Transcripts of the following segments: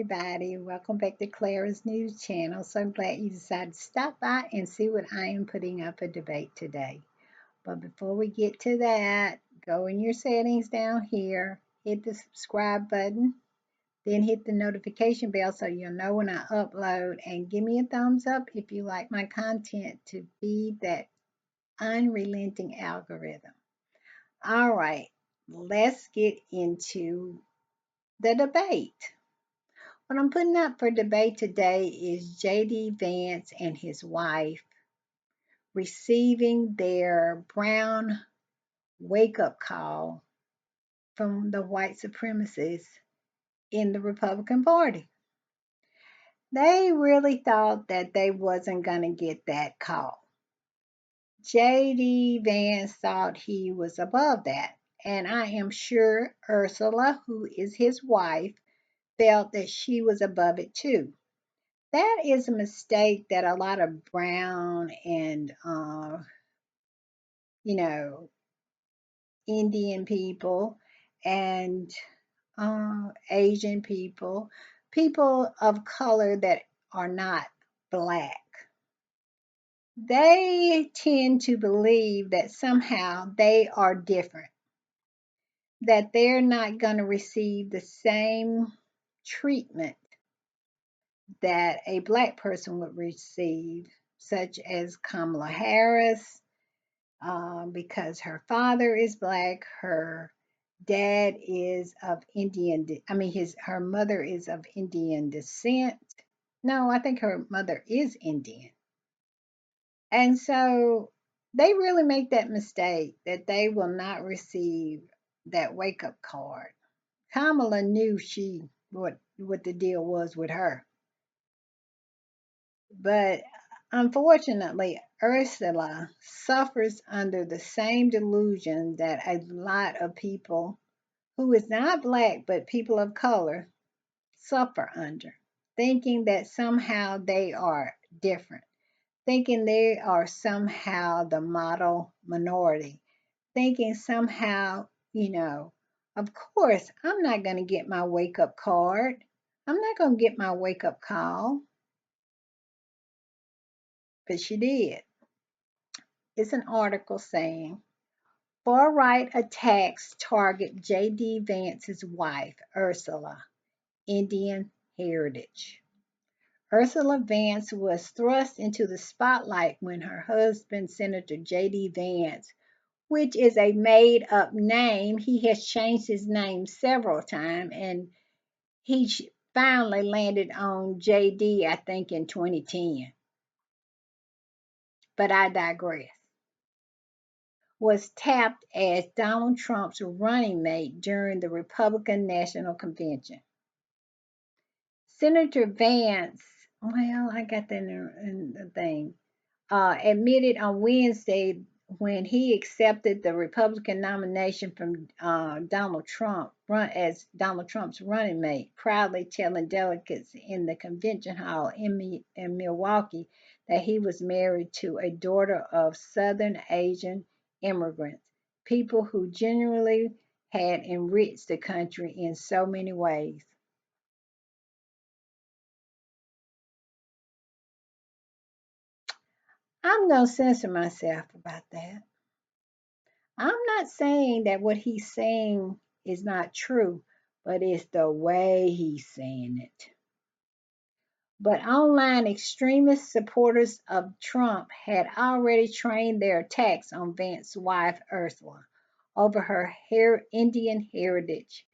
everybody. Welcome back to Clara's News Channel. So glad you decided to stop by and see what I am putting up for debate today. But before we get to that, go in your settings down here, hit the subscribe button, then hit the notification bell so you'll know when I upload, and give me a thumbs up if you like my content to feed that unrelenting algorithm. All right, let's get into the debate. What I'm putting up for debate today is J.D. Vance and his wife receiving their brown wake up call from the white supremacists in the Republican Party. They really thought that they wasn't going to get that call. J.D. Vance thought he was above that. And I am sure Ursula, who is his wife, felt that she was above it too. That is a mistake that a lot of brown and you know Indian people and Asian people, people of color that are not black, they tend to believe that somehow they are different, that they're not going to receive the same treatment that a black person would receive, such as Kamala Harris, because her father is black, her dad is of Indian, her mother is of Indian descent. No, I think her mother is Indian. And so they really make that mistake that they will not receive that wake up card. Kamala knew what the deal was with her. But unfortunately, Ursula suffers under the same delusion that a lot of people who is not black but people of color suffer under, thinking that somehow they are different, thinking they are somehow the model minority, thinking somehow, of course, I'm not going to get my wake up card. I'm not going to get my wake up call. But she did. It's an article saying far-right attacks target J.D. Vance's wife, Ursula, Indian heritage. Ursula Vance was thrust into the spotlight when her husband, Senator J.D. Vance, which is a made-up name, he has changed his name several times, and he finally landed on J.D., I think, in 2010. But I digress. Was tapped as Donald Trump's running mate during the Republican National Convention. Senator Vance, well, I got that in the thing, admitted on Wednesday when he accepted the Republican nomination from Donald Trump as Donald Trump's running mate, proudly telling delegates in the convention hall in Milwaukee that he was married to a daughter of Southern Asian immigrants, people who genuinely had enriched the country in so many ways. I'm going to censor myself about that. I'm not saying that what he's saying is not true, but it's the way he's saying it. But online extremist supporters of Trump had already trained their attacks on Vance's wife, Ursula, over her Indian heritage,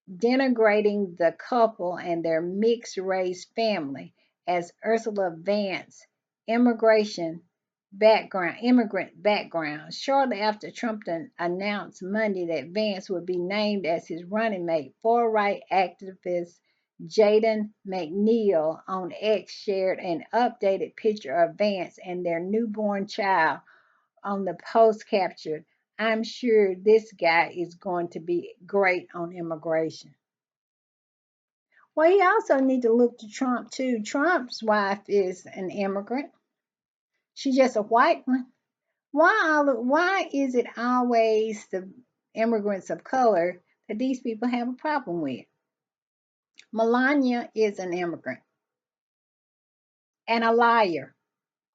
denigrating the couple and their mixed race family as Ursula Vance immigration immigrant background. Shortly after Trump announced Monday that Vance would be named as his running mate, far-right activist Jaden McNeil on X shared an updated picture of Vance and their newborn child on the post captured, "I'm sure this guy is going to be great on immigration." Well, you also need to look to Trump too. Trump's wife is an immigrant. She's just a white one. Why is it always the immigrants of color that these people have a problem with? Melania is an immigrant and a liar.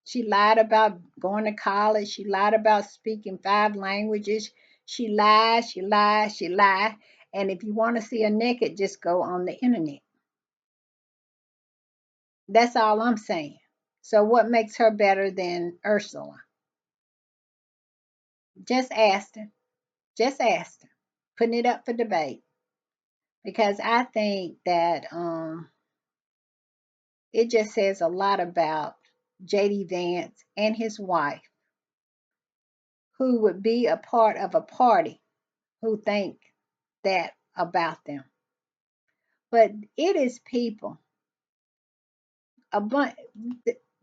She lied about going to college. She lied about speaking 5 languages. She lied, she lied, she lied. And if you want to see her naked, just go on the internet. That's all I'm saying. So, what makes her better than Ursula? Just ask her. Just ask her. Putting it up for debate. Because I think that it just says a lot about JD Vance and his wife, who would be a part of a party who think that about them. But it is people. A bunch.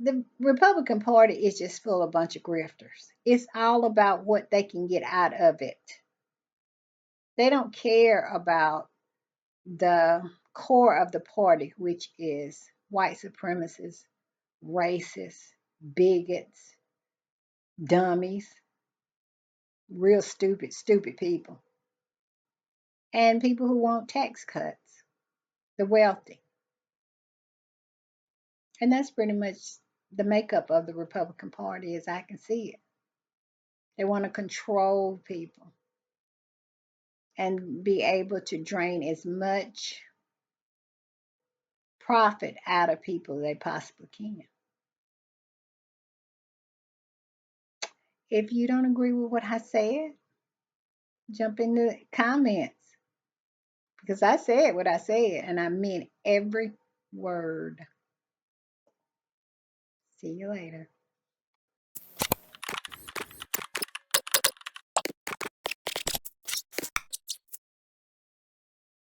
The Republican Party is just full of a bunch of grifters. It's all about what they can get out of it. They don't care about the core of the party, which is white supremacists, racists, bigots, dummies, real stupid, stupid people, and people who want tax cuts, the wealthy. And that's pretty much the makeup of the Republican Party as I can see it. They want to control people and be able to drain as much profit out of people they possibly can. If you don't agree with what I said, jump in the comments because I said what I said and I meant every word. See you later.